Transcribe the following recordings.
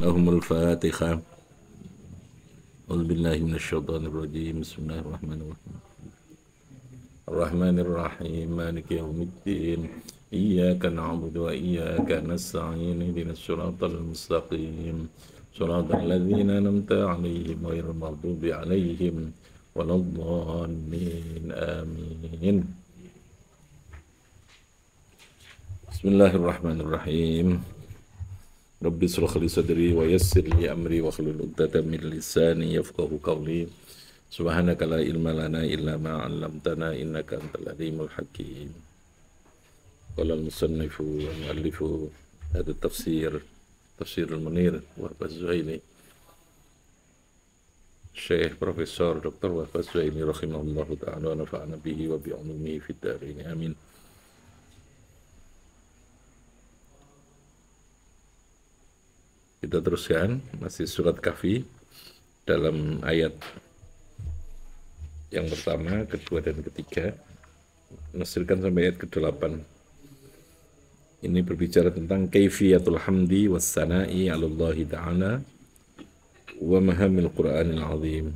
Lahumul Fatihah. A'udzubillahi minasyaitonir rajim. Bismillahirrahmanirrahim. Ar-Rahmanir-Rahim. Maliki yaumiddin. Iyyaka na'budu wa iyyaka nasta'in. Ihdinas siratal mustaqim. Siratal ladzina an'amta 'alaihim ghairil maghdubi 'alaihim waladdallin. Amin. Bismillahirrahmanirrahim. Rabbi shrah li sadri wa yassir li amri wa hlul 'uqdatam min lisani yafqahu qawli. Subhanaka la ilma lana illa ma 'allamtana innaka antal alimul hakim. Qala al-musannifu wa mu'allifu hadha tafsirul munir wa az-Zuhaili. Syekh Profesor Dr. Wahbah Zuhaili rahimahullahu ta'ala wa nafa'ana bihi wa bi 'ulumihi fid dharain. Amin. Kita teruskan, masih surat Kahfi dalam ayat yang pertama, kedua, dan ketiga. Menafsirkan sampai ayat ke-8. Ini berbicara tentang kaifiyatul hamdi was sana'i 'alallahi ta'ala wa mahamil Qur'anil 'azim.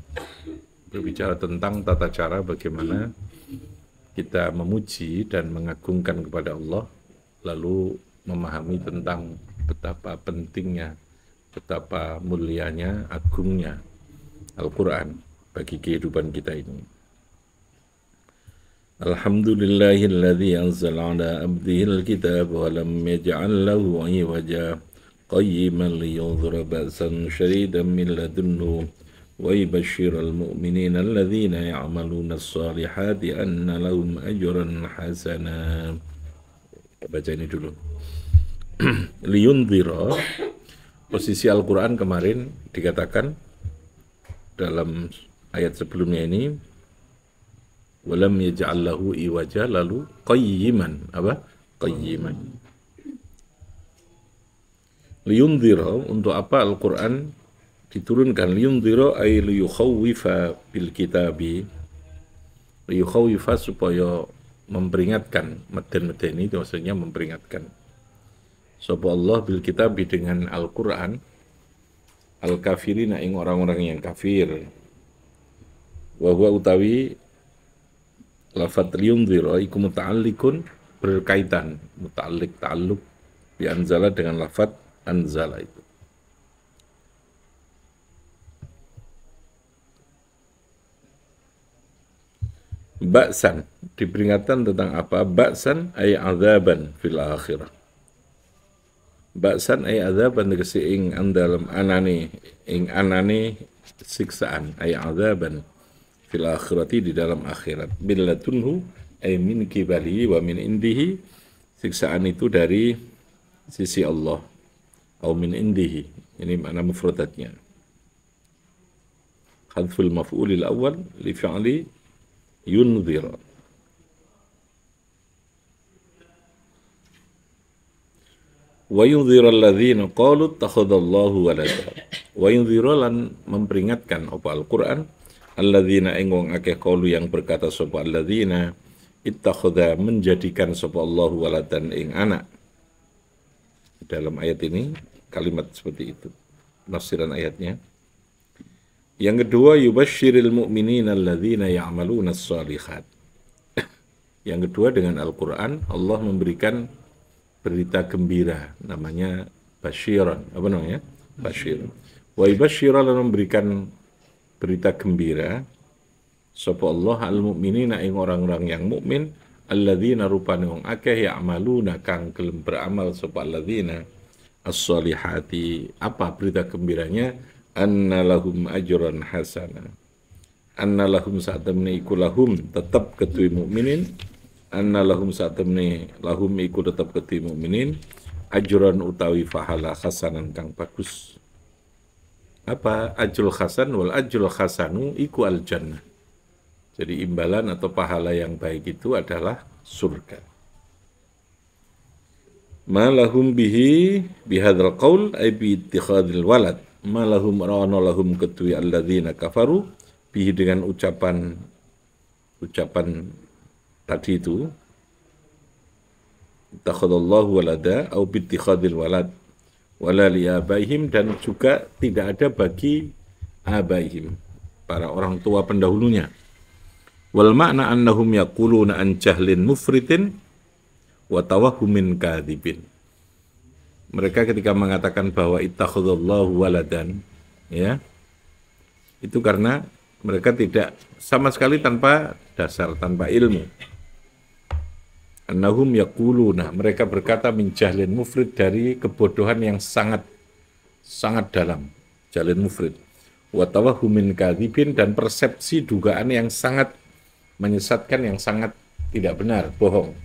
Berbicara tentang tata cara bagaimana kita memuji dan mengagungkan kepada Allah, lalu memahami tentang betapa pentingnya, betapa mulianya, agungnya Al-Quran bagi kehidupan kita ini. Alhamdulillahilladzi anzala ala abdihil kitab wa lam yaj'al lahu 'iwaja qayyiman liyunzira ba'san syadidan min ladunhu wa yubashshiral mu'minina alladzina ya'maluna as-salihati anna lahum ajran hasana. Baca ini dulu. Liyunzira, posisi Al-Quran kemarin dikatakan dalam ayat sebelumnya ini, walam yaj'al lahu iwaja, lalu qayyiman. Apa? Qayyiman. Liyunzira, untuk apa Al-Quran diturunkan? Liyunzira ay liyukhawwifa bil kitabi. Liyukhawwifa, supaya memperingatkan. Meden-meden itu maksudnya memperingatkan. Sapa Allah bil kitab, dengan Al-Quran, al-kafirina, ing orang-orang yang kafir. Wa huwa utawi lafadz liyunzira iku muta'alliqun, berkaitan, muta'alliq, ta'alluq bi anzala dengan lafadz anzala itu. Ba'san, diperingatkan tentang apa? Ba'san ay azaban fil akhirah. Ba'san ay azaban, tegese ing dalam anane, ing anane siksaan, ay azaban fil akhirati, di dalam akhirat. Billatunhu ay min kibalihi wa min indihi, siksaan itu dari sisi Allah, au min indihi, ini makna mufradatnya. Hadful maf'ulil awal li fi'li yunzira. Wa yunzira alladzina qalu ittakhadallahu walada. Wa yunzira, lan memperingatkan apa Al-Quran, alladzina ing wong akeh qalu yang berkata sapa alladzina, ittakhadha, menjadikan sapa Allahu waladan ing anak. Dalam ayat ini kalimat seperti itu penafsiran ayatnya. Yang kedua, yubashshiril mu'minina alladzina ya'maluna as-shalihat. Yang kedua, dengan Al-Quran Allah memberikan berita gembira, namanya basyiran. Apa namanya? Basyir. Wa yubashshira, lan memberikan berita gembira sapa Allah al-mu'minina ing orang-orang yang mukmin, alladzina rupane wong akeh ya'maluna kang gelem beramal sapa alladzina as-solihati. Apa berita gembiranya? Anna lahum ajran hasana. Anna lahum, saat temne iku lahum, tetap kedui mukminin. Anna lahum, saat temne lahum iku tetap kedui mukminin, ajran utawi fahala hasanan kang bagus. Apa ajrul hasan? Wal ajrul hasanu iku al jannah. Jadi imbalan atau pahala yang baik itu adalah surga. Ma lahum bihi bihadzal qaul ay bi ittikhadil walad. Ma lahum ra'ana lahum kedui alladzina kafaru bihi, dengan ucapan ucapan tadi itu, takhadallahu walada au bittikhadil walad wala liabaihim, dan juga tidak ada bagi abaihim, para orang tua pendahulunya. Wal makna annahum yaquluna an jahlin mufritin wa tawahumin kadhibin. Mereka ketika mengatakan bahwa ittakhadallahu waladan, ya, itu karena mereka tidak sama sekali tanpa dasar, tanpa ilmu. Annahum yaquluna, mereka berkata min jahlin mufrid, dari kebodohan yang sangat dalam, jahlin mufrid. Wa tawahumin kadhibin, dan persepsi dugaan yang sangat menyesatkan, yang sangat tidak benar, bohong.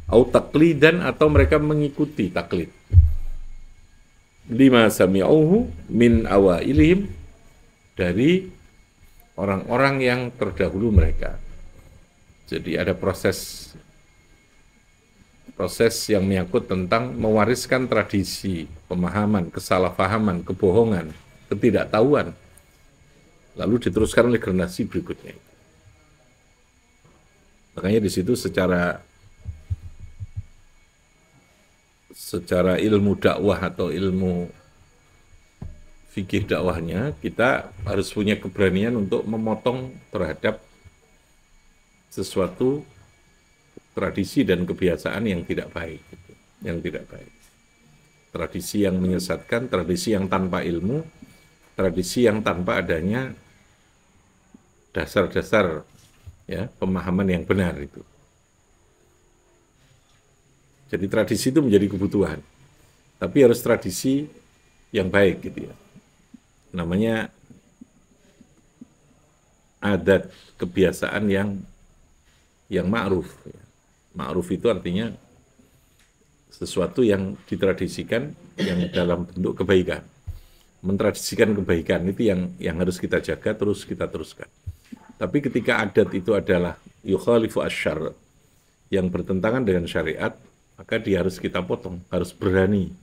Au taqlidan, atau mereka mengikuti taklid. Lima sami'uhu min awailihim, dari orang-orang yang terdahulu mereka. Jadi ada proses yang menyangkut tentang mewariskan tradisi, pemahaman, kesalahpahaman, kebohongan, ketidaktahuan, lalu diteruskan oleh generasi berikutnya. Makanya di situ secara ilmu dakwah atau ilmu fikih dakwahnya, kita harus punya keberanian untuk memotong terhadap sesuatu tradisi dan kebiasaan yang tidak baik, tradisi yang menyesatkan, tradisi yang tanpa ilmu, tradisi yang tanpa adanya dasar-dasar, ya, pemahaman yang benar itu. Jadi tradisi itu menjadi kebutuhan, tapi harus tradisi yang baik gitu ya. Namanya adat, kebiasaan yang ma'ruf. Ma'ruf itu artinya sesuatu yang ditradisikan, yang dalam bentuk kebaikan. Mentradisikan kebaikan itu yang harus kita jaga, terus kita teruskan. Tapi ketika adat itu adalah yukhalifu asyar, yang bertentangan dengan syariat, maka dia harus kita potong, harus berani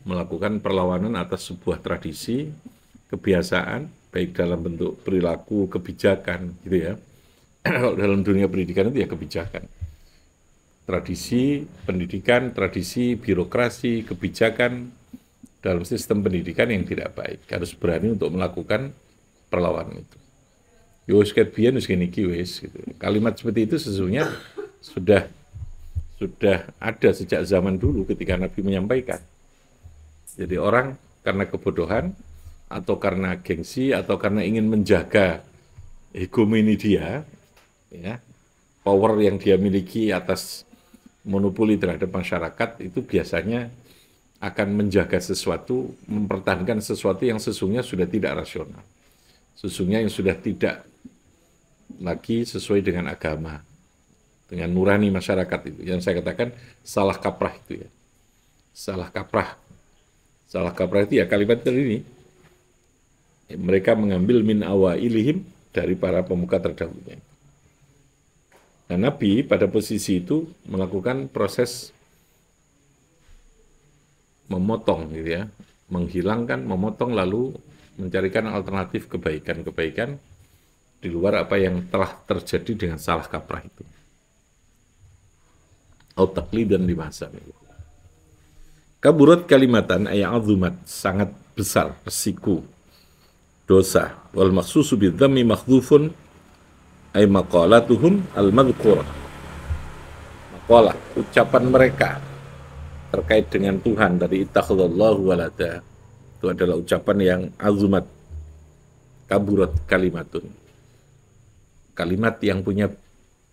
melakukan perlawanan atas sebuah tradisi, kebiasaan, baik dalam bentuk perilaku, kebijakan, gitu ya. Dalam dunia pendidikan itu ya kebijakan. Tradisi pendidikan, tradisi birokrasi, kebijakan dalam sistem pendidikan yang tidak baik. Harus berani untuk melakukan perlawanan itu. Yowes ketbian wis gini kiwis, gitu. Kalimat seperti itu sesungguhnya sudah ada sejak zaman dulu ketika Nabi menyampaikan. Jadi orang karena kebodohan, atau karena gengsi, atau karena ingin menjaga hegemoni dia, ya, power yang dia miliki atas monopoli terhadap masyarakat, itu biasanya akan menjaga sesuatu, mempertahankan sesuatu yang sesungguhnya sudah tidak rasional. Sesungguhnya yang sudah tidak lagi sesuai dengan agama, dengan nurani masyarakat itu. Yang saya katakan salah kaprah itu ya. Salah kaprah itu ya kalimat ini. Mereka mengambil min awailihim, dari para pemuka terdahulunya. Nah, Nabi pada posisi itu melakukan proses memotong gitu ya, menghilangkan, memotong, lalu mencarikan alternatif kebaikan-kebaikan di luar apa yang telah terjadi dengan salah kaprah itu. Au taqlidan di masa itu. Kaburat kalimatan ay azumat, sangat besar resiko dosa. Wal maksusu bidzammi makhdhufun ay maqalatuhum al madhkurah. Maqalah, ucapan mereka terkait dengan Tuhan dari ittakhadallahu walada, itu adalah ucapan yang azumat. Kaburat kalimatun, kalimat yang punya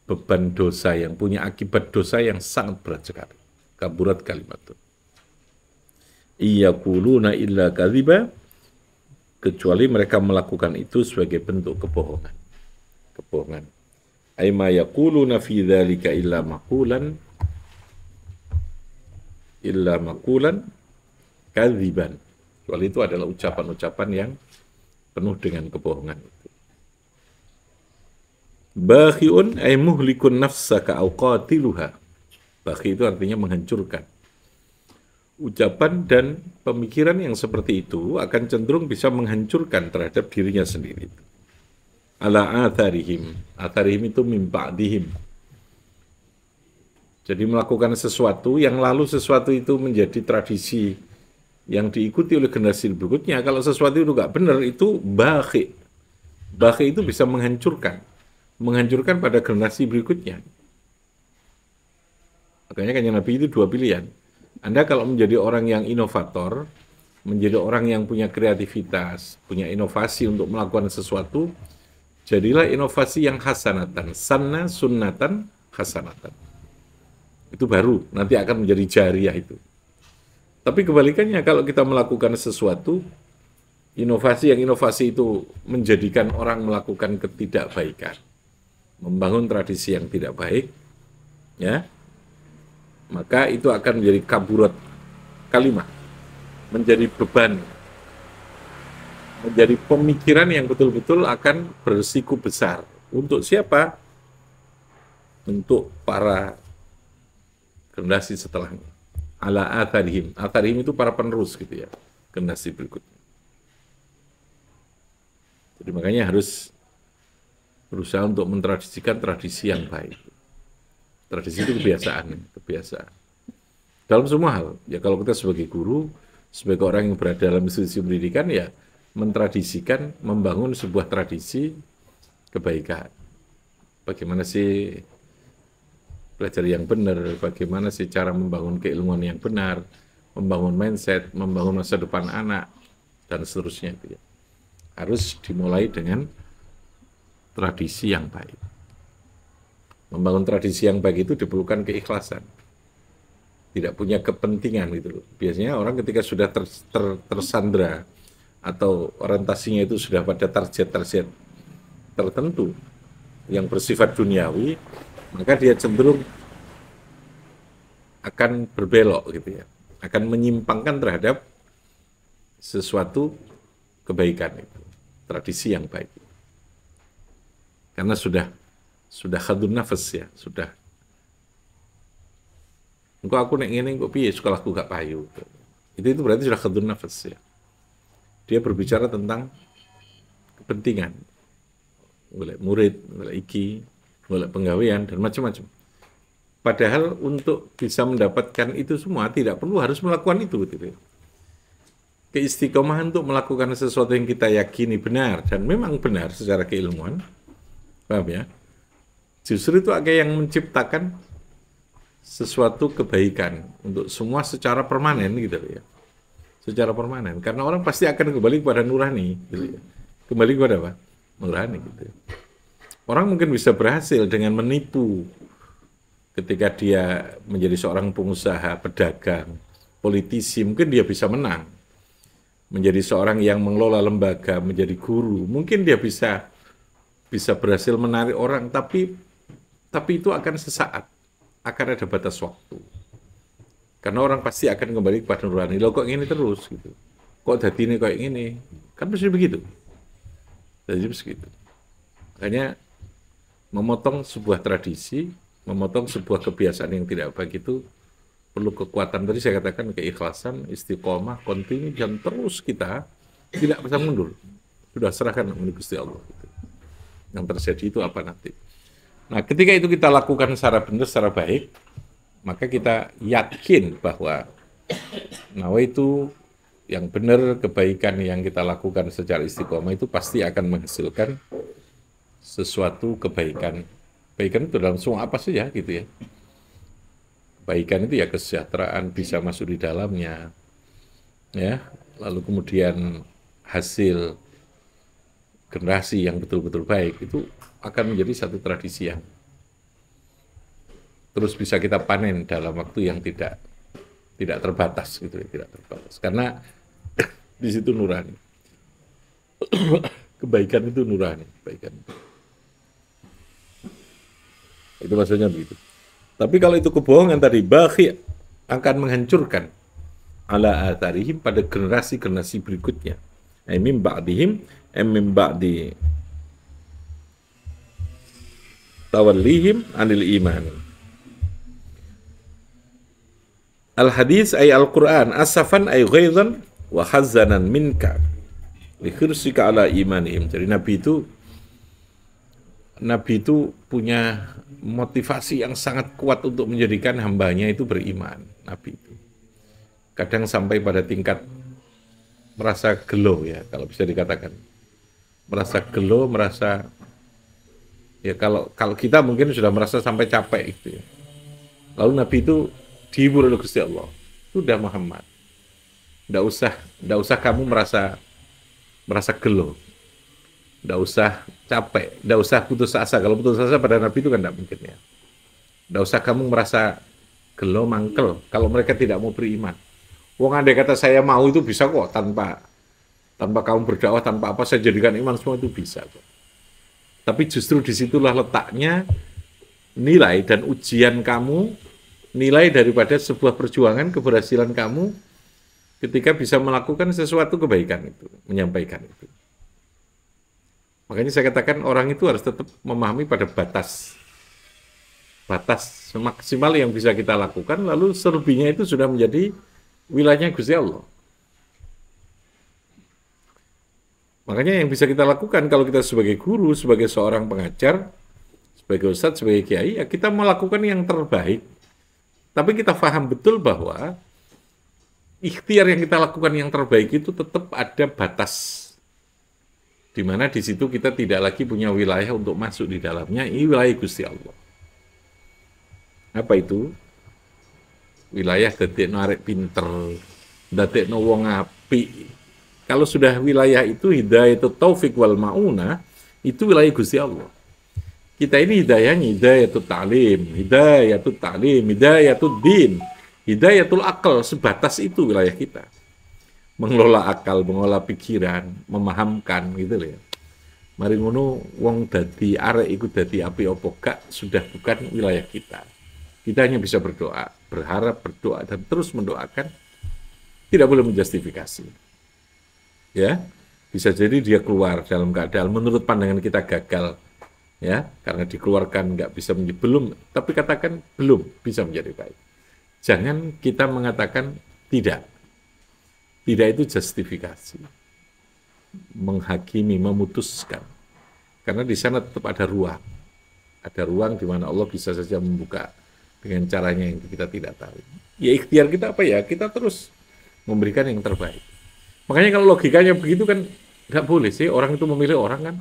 beban dosa, yang punya akibat dosa yang sangat berat sekali. Kaburat kalimatun. Iyaquluna illa kadhiba, kecuali mereka melakukan itu sebagai bentuk kebohongan. Kebohongan. Aima yaquluna fi dzalika illa maqulan kadziban. Kecuali itu adalah ucapan-ucapan yang penuh dengan kebohongan itu. Bakhiun ay muhlikun nafsaka aw qatiluha. Bakhi itu artinya menghancurkan. Ucapan dan pemikiran yang seperti itu akan cenderung bisa menghancurkan terhadap dirinya sendiri. ala atharihim. Atharihim itu min ba'dihim. Jadi melakukan sesuatu yang lalu sesuatu itu menjadi tradisi yang diikuti oleh generasi berikutnya. Kalau sesuatu itu nggak benar, itu baghi. Baghi itu bisa menghancurkan pada generasi berikutnya. Makanya kan Nabi itu dua pilihan. Anda kalau menjadi orang yang inovator, menjadi orang yang punya kreativitas, punya inovasi untuk melakukan sesuatu, jadilah inovasi yang hasanatan, sanna sunnatan hasanatan. Itu baru, nanti akan menjadi jariah itu. Tapi kebalikannya, kalau kita melakukan sesuatu, inovasi itu menjadikan orang melakukan ketidakbaikan, membangun tradisi yang tidak baik, ya, maka itu akan menjadi kaburat kalimah, menjadi beban, menjadi pemikiran yang betul-betul akan berisiko besar. Untuk siapa? Untuk para generasi setelahnya. Ala atharihim. Atharihim itu para penerus gitu ya, generasi berikutnya. Jadi makanya harus berusaha untuk mentradisikan tradisi yang baik. Tradisi itu kebiasaan. Dalam semua hal. Ya kalau kita sebagai guru, sebagai orang yang berada dalam institusi pendidikan, ya mentradisikan, membangun sebuah tradisi kebaikan. Bagaimana sih belajar yang benar, bagaimana sih cara membangun keilmuan yang benar, membangun mindset, membangun masa depan anak, dan seterusnya. Itu ya. Harus dimulai dengan tradisi yang baik. Membangun tradisi yang baik itu diperlukan keikhlasan. Tidak punya kepentingan gitu loh. Biasanya orang ketika sudah tersandra atau orientasinya itu sudah pada target-target tertentu yang bersifat duniawi, maka dia cenderung akan berbelok gitu ya, akan menyimpangkan terhadap sesuatu kebaikan itu, tradisi yang baik. Karena sudah khadun nafas ya, sudah. Engkau aku nek ngene engkau piye sekolahku gak payu. Itu berarti sudah khadun nafas ya. Dia berbicara tentang kepentingan. Golek murid, golek iki, golek penggawean dan macam-macam. Padahal untuk bisa mendapatkan itu semua tidak perlu harus melakukan itu gitu. Keistiqomahan untuk melakukan sesuatu yang kita yakini benar dan memang benar secara keilmuan. Paham ya? Justru itu agak yang menciptakan sesuatu kebaikan untuk semua secara permanen gitu ya. Secara permanen. Karena orang pasti akan kembali kepada nurani gitu ya. Kembali kepada apa? Nurani gitu. Orang mungkin bisa berhasil dengan menipu ketika dia menjadi seorang pengusaha, pedagang, politisi, mungkin dia bisa menang. Menjadi seorang yang mengelola lembaga, menjadi guru, mungkin dia bisa berhasil menarik orang, tapi itu akan sesaat, akan ada batas waktu. Karena orang pasti akan kembali kepada nurani. Loh kok ini terus gitu? Kok dadi ini kayak gini? Kan pasti begitu. Jadi begitu. Makanya memotong sebuah tradisi, memotong sebuah kebiasaan yang tidak baik itu perlu kekuatan. Tadi saya katakan keikhlasan, istiqomah, kontinu, dan terus kita tidak bisa mundur. Sudah serahkan kepada Gusti Allah. Gitu. Yang terjadi itu apa nanti? Nah, ketika itu kita lakukan secara benar, secara baik, maka kita yakin bahwa itu yang benar, kebaikan yang kita lakukan secara istiqomah itu pasti akan menghasilkan sesuatu kebaikan. Kebaikan itu dalam semua apa saja gitu ya. Kebaikan itu ya kesejahteraan bisa masuk di dalamnya. Ya, lalu kemudian hasil generasi yang betul-betul baik itu akan menjadi satu tradisi yang terus bisa kita panen dalam waktu yang tidak terbatas gitu ya, tidak terbatas. Karena di situ nurani. Kebaikan itu nurani, kebaikan. Itu maksudnya begitu. Tapi kalau itu kebohongan tadi, baghi akan menghancurkan ala atharihim pada generasi-generasi berikutnya. Mim ba'dihim, mim ba'di tawallihim anil iman. Al-hadis ay al-Quran, asafan ay ghaizan wa hazanan minka li khirsika ala imanihim. Jadi Nabi itu Nabi itu punya motivasi yang sangat kuat untuk menjadikan hambanya itu beriman. Nabi itu kadang sampai pada tingkat merasa gelo ya, kalau bisa dikatakan. Merasa gelo, merasa ya kalau kalau kita mungkin sudah merasa sampai capek gitu ya. Lalu Nabi itu dihibur oleh Gusti Allah. Sudah Muhammad, tidak usah kamu merasa gelo, tidak usah capek, tidak usah putus asa. Kalau putus asa pada Nabi itu kan tidak mungkin ya. Tidak usah kamu merasa gelo mangkel kalau mereka tidak mau beriman. Wong andai kata saya mau itu bisa kok tanpa kamu berdakwah, tanpa apa saya jadikan iman semua itu bisa kok. Tapi justru disitulah letaknya nilai dan ujian kamu, nilai daripada sebuah perjuangan, keberhasilan kamu ketika bisa melakukan sesuatu kebaikan itu, menyampaikan itu. Makanya saya katakan orang itu harus tetap memahami pada batas maksimal yang bisa kita lakukan, lalu selebihnya itu sudah menjadi wilayahnya Gusti Allah. Makanya yang bisa kita lakukan kalau kita sebagai guru, sebagai seorang pengajar, sebagai ustadz, sebagai kiai, ya kita melakukan yang terbaik. Tapi kita paham betul bahwa ikhtiar yang kita lakukan yang terbaik itu tetap ada batas. Di mana di situ kita tidak lagi punya wilayah untuk masuk di dalamnya, ini wilayah Gusti Allah. Apa itu? Wilayah dadekno arek pinter, dadekno wong apik. Kalau sudah wilayah itu hidayatul taufik wal maunah, itu wilayah Gusti Allah. Kita ini hidayahnya hidayatul ta'lim, hidayatul din, hidayatul akal, sebatas itu wilayah kita. Mengelola akal, mengelola pikiran, memahamkan gitu loh ya. Mari ngono wong dadi arek iku dadi api opo gak sudah bukan wilayah kita. Kita hanya bisa berdoa, berharap, berdoa dan terus mendoakan. Tidak boleh menjustifikasi. Ya, bisa jadi dia keluar dalam keadaan menurut pandangan kita gagal, ya, karena dikeluarkan nggak bisa menjadi belum, tapi katakan belum bisa menjadi baik. Jangan kita mengatakan tidak itu justifikasi, menghakimi, memutuskan, karena di sana tetap ada ruang di mana Allah bisa saja membuka dengan caranya yang kita tidak tahu. Ya ikhtiar kita apa ya? Kita terus memberikan yang terbaik. Makanya kalau logikanya begitu kan nggak boleh sih orang itu memilih orang kan.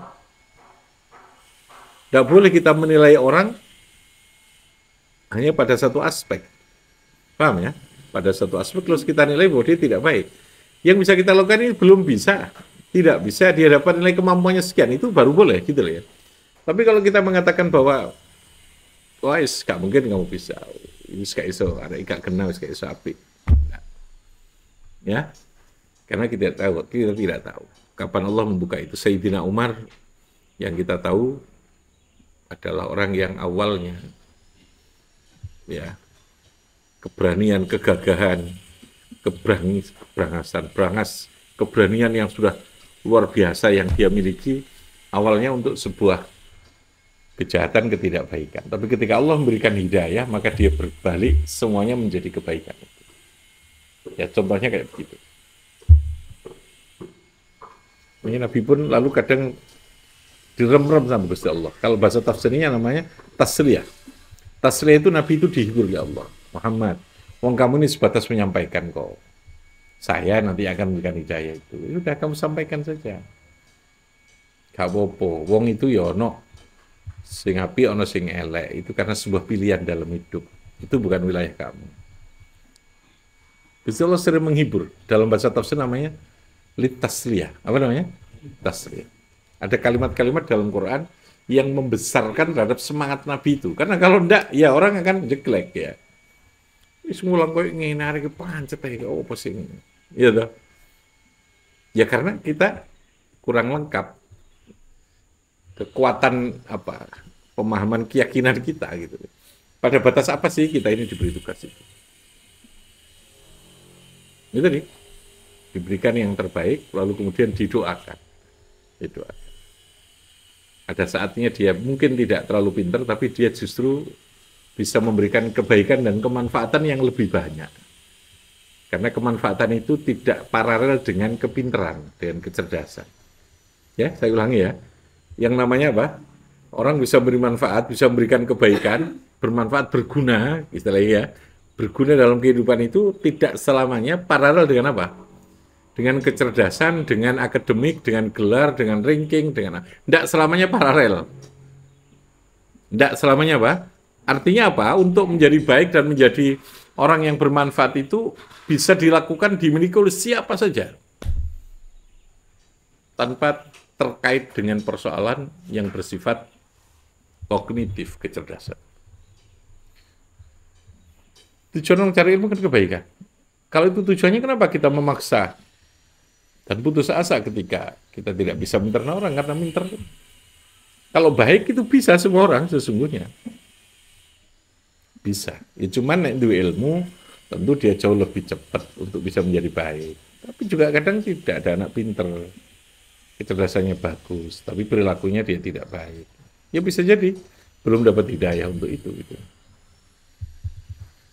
Nggak boleh kita menilai orang hanya pada satu aspek. Paham ya? Pada satu aspek terus kita nilai bahwa dia tidak baik. Yang bisa kita lakukan ini belum bisa. Tidak bisa di hadapan nilai kemampuannya sekian. Itu baru boleh gitu loh ya. Tapi kalau kita mengatakan bahwa wah, gak mungkin kamu bisa. Ini gak iso, ada ikat kena, gak iso api. Ya, karena kita tidak tahu kapan Allah membuka itu. Sayyidina Umar yang kita tahu adalah orang yang awalnya ya keberanian, kegagahan, keberanian yang sudah luar biasa yang dia miliki awalnya untuk sebuah kejahatan, ketidakbaikan. Tapi ketika Allah memberikan hidayah, maka dia berbalik semuanya menjadi kebaikan. Ya contohnya kayak begitu. Nabi pun lalu kadang direm-rem sama Gusti Allah. Kalau bahasa tafsirnya namanya tasliyah. Tasliyah itu Nabi itu dihibur ya Allah. Muhammad, wong kamu ini sebatas menyampaikan kok. Saya nanti akan memberikan hidayah itu. Sudah kamu sampaikan saja. Gak apa-apa. Wong itu ya ono sing apik ono sing elek. Itu karena sebuah pilihan dalam hidup. Itu bukan wilayah kamu. Gusti Allah sering menghibur. Dalam bahasa tafsir namanya litasliyah. Apa namanya? Tasliyah. Ada kalimat-kalimat dalam Quran yang membesarkan terhadap semangat Nabi itu. Karena kalau enggak, ya orang akan jeglek ya. Wis ngulang koyo ngene arek pancet ae opo sing. Ya toh. Ya karena kita kurang lengkap kekuatan apa? Pemahaman keyakinan kita gitu. Pada batas apa sih kita ini diberi tugas itu? Itu nih. Diberikan yang terbaik, lalu kemudian didoakan. Ada saatnya dia mungkin tidak terlalu pintar, tapi dia justru bisa memberikan kebaikan dan kemanfaatan yang lebih banyak. Karena kemanfaatan itu tidak paralel dengan kepintaran, dengan kecerdasan. Ya, saya ulangi ya. Yang namanya apa? Orang bisa beri manfaat, bisa memberikan kebaikan, bermanfaat, berguna, istilahnya ya. Berguna dalam kehidupan itu tidak selamanya paralel dengan apa? Dengan kecerdasan, dengan akademik, dengan gelar, dengan ranking, dengan tidak selamanya paralel. Tidak selamanya apa? Artinya apa? Untuk menjadi baik dan menjadi orang yang bermanfaat itu bisa dilakukan, dimiliki oleh siapa saja. Tanpa terkait dengan persoalan yang bersifat kognitif, kecerdasan. Tujuan mencari ilmu kan kebaikan. Kalau itu tujuannya, kenapa kita memaksa dan putus asa ketika kita tidak bisa menterna orang karena minter? Kalau baik itu bisa semua orang sesungguhnya. Bisa. Ya cuman nek duwe ilmu, tentu dia jauh lebih cepat untuk bisa menjadi baik. Tapi juga kadang tidak ada anak pinter. Kecerdasannya bagus, tapi perilakunya dia tidak baik. Ya bisa jadi belum dapat hidayah untuk itu gitu.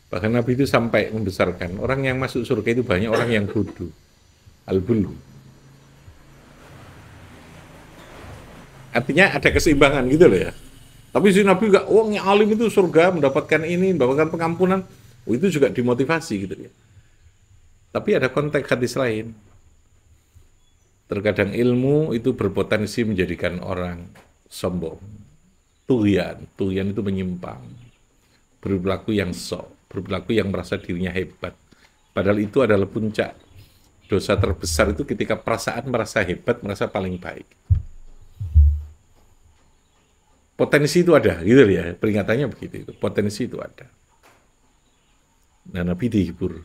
Bahkan Nabi itu sampai membesarkan orang yang masuk surga itu banyak orang yang bodoh. Al-bulu. Artinya ada keseimbangan gitu loh ya. Tapi si Nabi enggak, oh yang alim itu surga, mendapatkan ini, mendapatkan pengampunan. Oh, itu juga dimotivasi gitu ya. Tapi ada konteks hadis lain. Terkadang ilmu itu berpotensi menjadikan orang sombong. Tughyan itu menyimpang. Berperilaku yang sok, berperilaku yang merasa dirinya hebat. Padahal itu adalah puncak dosa terbesar itu ketika perasaan merasa hebat, merasa paling baik. Potensi itu ada, gitu ya. Peringatannya begitu itu. Potensi itu ada. Nah, Nabi dihibur.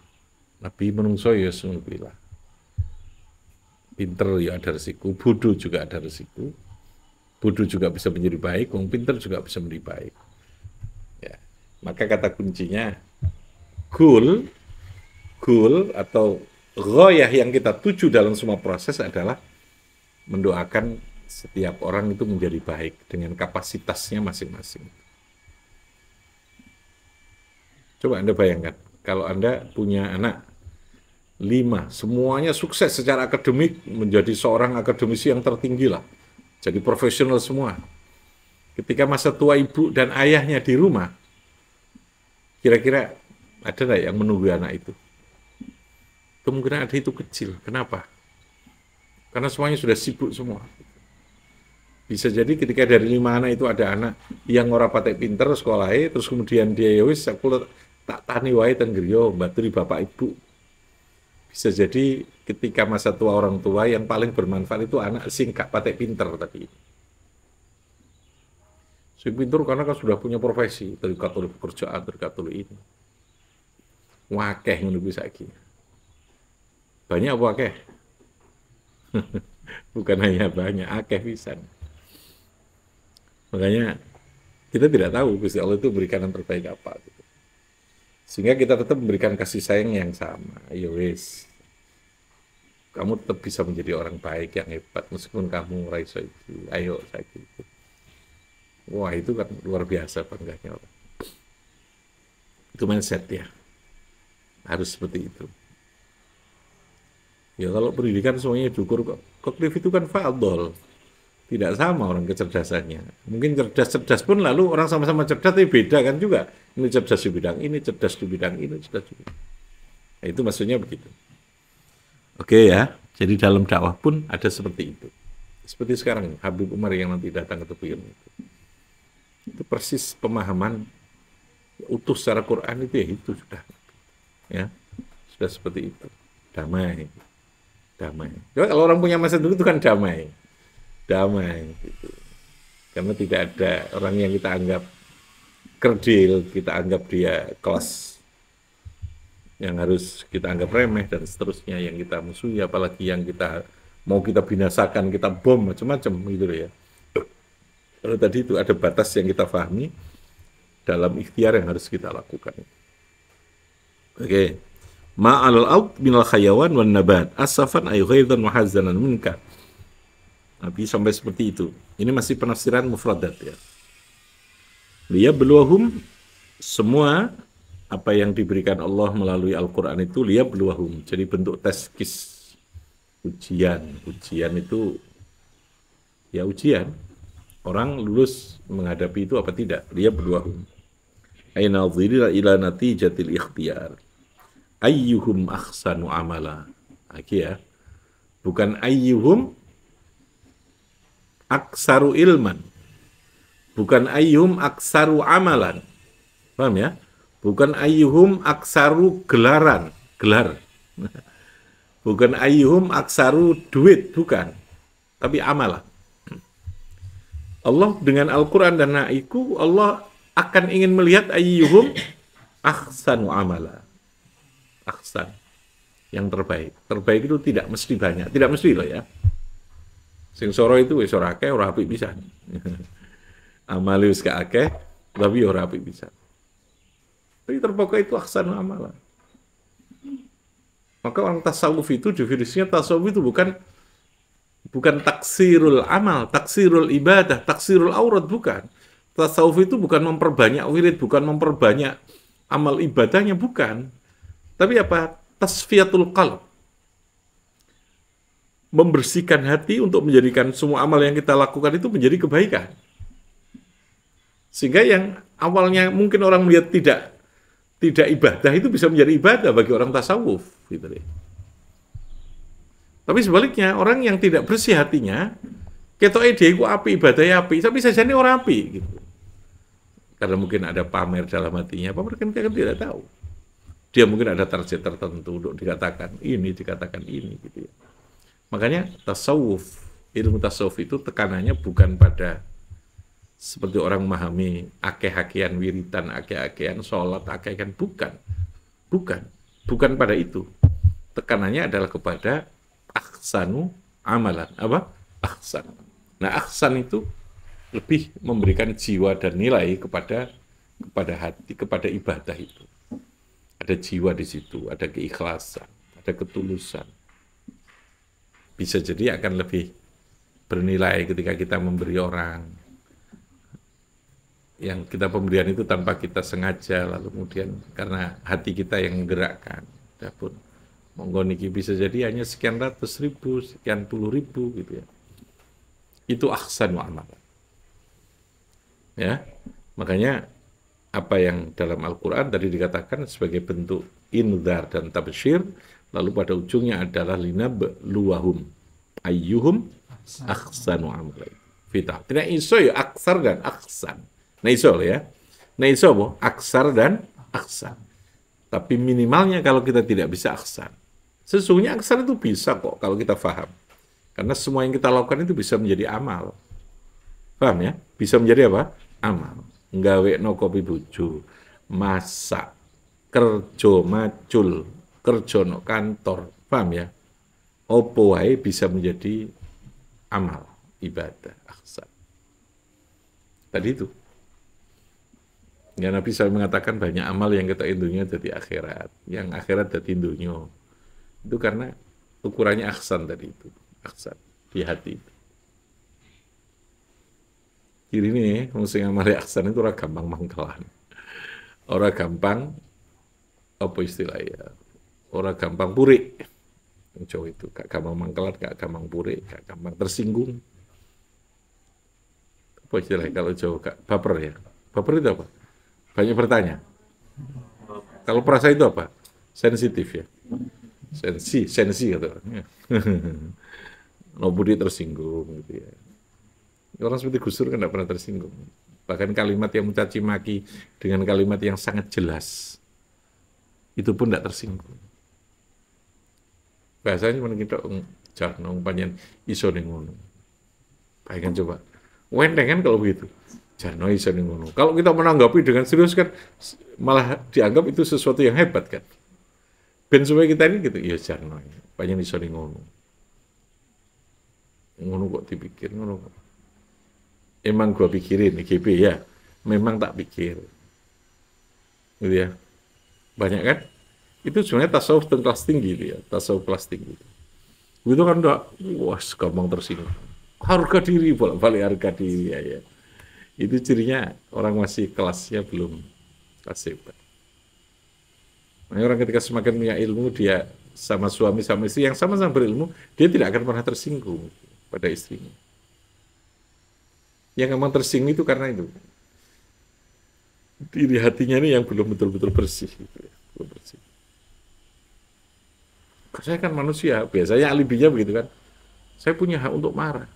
Nabi menungso ya sungguhlah. Pinter ya ada resiko, bodoh juga ada resiko. Bodoh juga bisa menjadi baik, wong pinter juga bisa menjadi baik. Ya. Maka kata kuncinya goal atau ghoyah yang kita tuju dalam semua proses adalah mendoakan setiap orang itu menjadi baik dengan kapasitasnya masing-masing. Coba Anda bayangkan, kalau Anda punya anak 5, semuanya sukses secara akademik, menjadi seorang akademisi yang tertinggi lah, jadi profesional semua. Ketika masa tua ibu dan ayahnya di rumah, kira-kira ada nggak yang menunggu anak itu? Kemungkinan ada itu kecil. Kenapa? Karena semuanya sudah sibuk semua. Bisa jadi ketika dari 5 anak itu ada anak yang ora patek pinter sekolahnya, terus kemudian dia ya wis aku tak tani wae ten griya mbaturi bapak ibu. Bisa jadi ketika masa tua orang tua yang paling bermanfaat itu anak sing gak patek pinter tadi. Sing pinter karena kan sudah punya profesi, terikat oleh pekerjaan, terikat oleh ini. Wakeh ngono kuwi saiki. Banyak apa akeh? Bukan hanya banyak, akeh pisan. Makanya kita tidak tahu Gusti Allah itu berikan yang terbaik apa gitu. Sehingga kita tetap memberikan kasih sayang yang sama. Ayo wis. Kamu tetap bisa menjadi orang baik yang hebat meskipun kamu raiso itu. Ayo saiki. Wah, itu kan luar biasa bangganya orang. Itu mindset ya. Harus seperti itu. Ya kalau pendidikan semuanya diukur kok. Kognitif itu kan fadol. Tidak sama orang kecerdasannya. Mungkin cerdas-cerdas pun lalu orang sama-sama cerdas tapi beda kan juga. Ini cerdas di bidang ini, cerdas di bidang ini, cerdas di bidang. Nah, itu maksudnya begitu. Oke ya, jadi dalam dakwah pun ada seperti itu. Seperti sekarang Habib Umar yang nanti datang ke tepi ilmu itu persis pemahaman utuh secara Quran itu ya itu sudah. Ya, sudah seperti itu. Damai. Jadi kalau orang punya masa dulu itu kan damai gitu. Karena tidak ada orang yang kita anggap kerdil, kita anggap dia kelas yang harus kita anggap remeh dan seterusnya, yang kita musuhi, apalagi yang kita mau kita binasakan, kita bom macam-macam gitu ya. Kalau tadi itu ada batas yang kita pahami dalam ikhtiar yang harus kita lakukan. Oke. Ma'al al-ard minal khayawan wan nabat asafan ay ghaidan wa hazanan minka. Nabi sampai seperti itu. Ini masih penafsiran mufradat ya. Liyabluwahum, semua apa yang diberikan Allah melalui Al-Qur'an itu liyabluwahum. Jadi bentuk teskis, ujian. Ujian itu ya ujian. orang lulus menghadapi itu apa tidak. Dia berduahum. Ay nadhirina ila natijatil ikhtiyar. Ayyuhum ahsanu amala. Lagi ya. Bukan ayyuhum aksaru ilman. Bukan ayyuhum aksaru amalan. Paham ya? Bukan ayyuhum aksaru gelaran. Gelar. Bukan ayyuhum aksaru duit. Bukan. Tapi amalan. Allah dengan Al-Quran dan Na'iku, Allah akan ingin melihat ayyuhum ahsanu amala. Ahsan. Yang terbaik. Terbaik itu tidak mesti banyak. Tidak mesti loh ya. Sing soro itu wis ora akeh ora apik pisan. Amale wis gak akeh tapi ora apik pisan. Tapi terpokok itu ahsanu amala. Maka orang tasawuf itu definisinya tasawuf itu bukan taksirul amal, taksirul ibadah, taksirul aurat, bukan. Tasawuf itu bukan memperbanyak wirid, bukan memperbanyak amal ibadahnya, bukan. Tapi apa? Tasfiyatul qalb. Membersihkan hati untuk menjadikan semua amal yang kita lakukan itu menjadi kebaikan. Sehingga yang awalnya mungkin orang melihat tidak ibadah itu bisa menjadi ibadah bagi orang tasawuf. Gitu deh. Tapi sebaliknya, orang yang tidak bersih hatinya, ketoke dia iku api, ibadahnya api, tapi sajane ora api gitu. Karena mungkin ada pamer dalam hatinya, pamer kan kita tidak tahu. Dia mungkin ada target tertentu untuk dikatakan ini gitu ya. Makanya tasawuf, ilmu tasawuf itu tekanannya bukan pada seperti orang memahami akeh-akehan wiritan, akeh-akehan sholat, akeh-akehan, bukan pada itu. Tekanannya adalah kepada ahsanu amalan. Apa? Ahsan. Nah, ahsan itu lebih memberikan jiwa dan nilai kepada hati, kepada ibadah itu. Ada jiwa di situ, ada keikhlasan, ada ketulusan. Bisa jadi akan lebih bernilai ketika kita memberi orang. Yang kita pemberian itu tanpa kita sengaja, lalu kemudian karena hati kita yang menggerakkan. Adapun monggo niki bisa jadi hanya sekian ratus ribu, sekian puluh ribu gitu ya. Itu ahsanu amalan. Ya. Makanya apa yang dalam Al-Qur'an tadi dikatakan sebagai bentuk indzar dan tabsyir, lalu pada ujungnya adalah linabluwahum ayyuhum ahsanu amalan. Fitah. Tidak iso ya aksar dan aksan. Nah iso ya. Nah iso boh aksar dan aksan. Tapi minimalnya kalau kita tidak bisa aksan. Sesungguhnya aksan itu bisa kok kalau kita paham. Karena semua yang kita lakukan itu bisa menjadi amal. Paham ya? Bisa menjadi apa? Amal. Nggawe no kopi bojo, masak, kerja macul, kerja no kantor. Paham ya? Opo wae bisa menjadi amal, ibadah, aksan. Tadi itu. Ya Nabi SAW mengatakan banyak amal yang kita indunya jadi akhirat. Yang akhirat jadi indunya. Itu karena ukurannya aksan tadi itu. Aksan. Di hati itu. Kiri ini, mesti ngamali aksan itu orang gampang mangkelan. Orang gampang, apa istilahnya? Orang gampang puri. Yang Jawa itu, gak gampang mangkelan, gak gampang puri, gak gampang tersinggung. Apa istilahnya kalau Jawa, gak baper ya? Baper itu apa? Banyak bertanya. Kalau perasa itu apa? Sensitif ya. Sensi kata orang. Nobody tersinggung gitu ya. Orang seperti Gus Dur kan tidak pernah tersinggung. Bahkan kalimat yang mencaci maki dengan kalimat yang sangat jelas itu pun tidak tersinggung. Bahasanya cuma kita jarno panjen iso ning ngono. Bayangkan coba. Wenteng kan kalau begitu. Jarno iso ning ngono. Kalau kita menanggapi dengan serius kan malah dianggap itu sesuatu yang hebat kan. Ben supaya kita ini gitu, iya jarno. Panjen iso ning ngono. Ngono kok dipikir ngono kok. Emang gua pikirin IGP ya, memang tak pikir, gitu ya. Banyak kan? Itu sebenarnya tasawuf kelas tinggi, gitu ya. Tasawuf kelas tinggi. Itu kan udah, wah, gampang tersinggung. Harga diri, bolak-balik harga diri ya. Itu cirinya orang masih kelasnya belum kelas hebat. Makanya orang ketika semakin punya ilmu, dia sama suami sama istri yang sama-sama berilmu, dia tidak akan pernah tersinggung pada istrinya. Yang gampang tersinggung itu karena itu. Diri hatinya ini yang belum betul-betul bersih. Gitu ya. Belum bersih. Saya kan manusia, biasanya alibinya begitu kan. Saya punya hak untuk marah.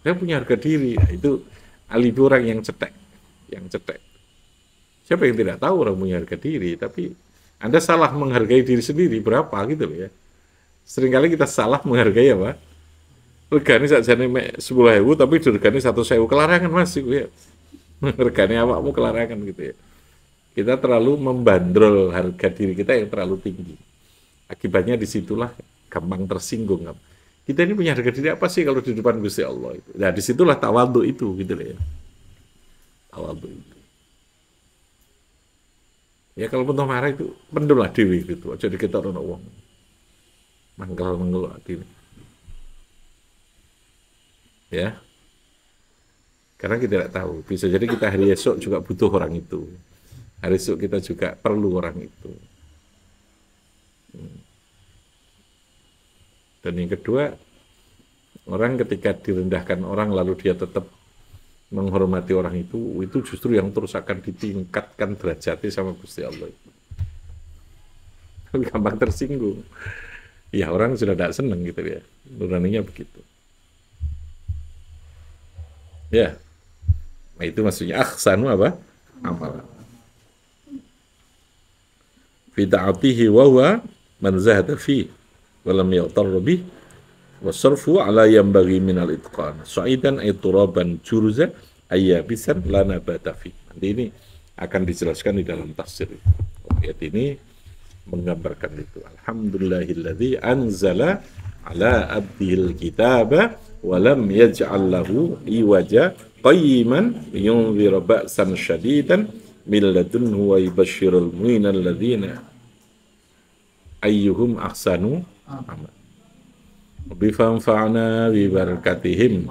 Saya punya harga diri. Nah, itu alibi orang yang cetek. Yang cetek. Siapa yang tidak tahu orang punya harga diri, tapi Anda salah menghargai diri sendiri berapa gitu loh ya. Seringkali kita salah menghargai apa? Regane sakjane mek 10.000 tapi regane 100.000 kelarangan Mas iku ya. Regane awakmu kelarangan gitu ya. Kita terlalu membandrol harga diri kita yang terlalu tinggi. Akibatnya disitulah gampang tersinggung. Kita ini punya harga diri apa sih kalau di depan Gusti Allah itu? Nah disitulah tawadhu itu gitu loh ya. Tawadhu itu. Ya kalau pun marah itu pendemlah dewi gitu. Aja diketok ono wong. Mangkel hati. Ya. Karena kita tidak tahu. Bisa jadi kita hari esok juga butuh orang itu. Hari esok kita juga perlu orang itu. Dan yang kedua, orang ketika direndahkan orang lalu dia tetap menghormati orang itu justru yang terus akan ditingkatkan derajatnya sama Gusti Allah. Gampang tersinggung. Ya orang sudah tidak senang gitu ya. Nuraninya begitu. Ya. Nah itu maksudnya ahsanu apa? Amalan. Fi ta'atihi wa huwa man zahada fi wa lam yaqtar bih wa sarfu ala yanbaghi min al-itqan. Sa'idan ay turaban jurza ayyabisan la nabata fi. Nanti ini akan dijelaskan di dalam tafsir. Ayat ini menggambarkan itu. Alhamdulillahilladzi anzala ala abdihil kitaba wa lam yaj'al lahu iwaja qayyiman yunzira ba'san syadidan min ladunhu wa yubashshirul mu'minina alladzina ayyuhum ahsanu amal. Bi fanfa'na bi barakatihim.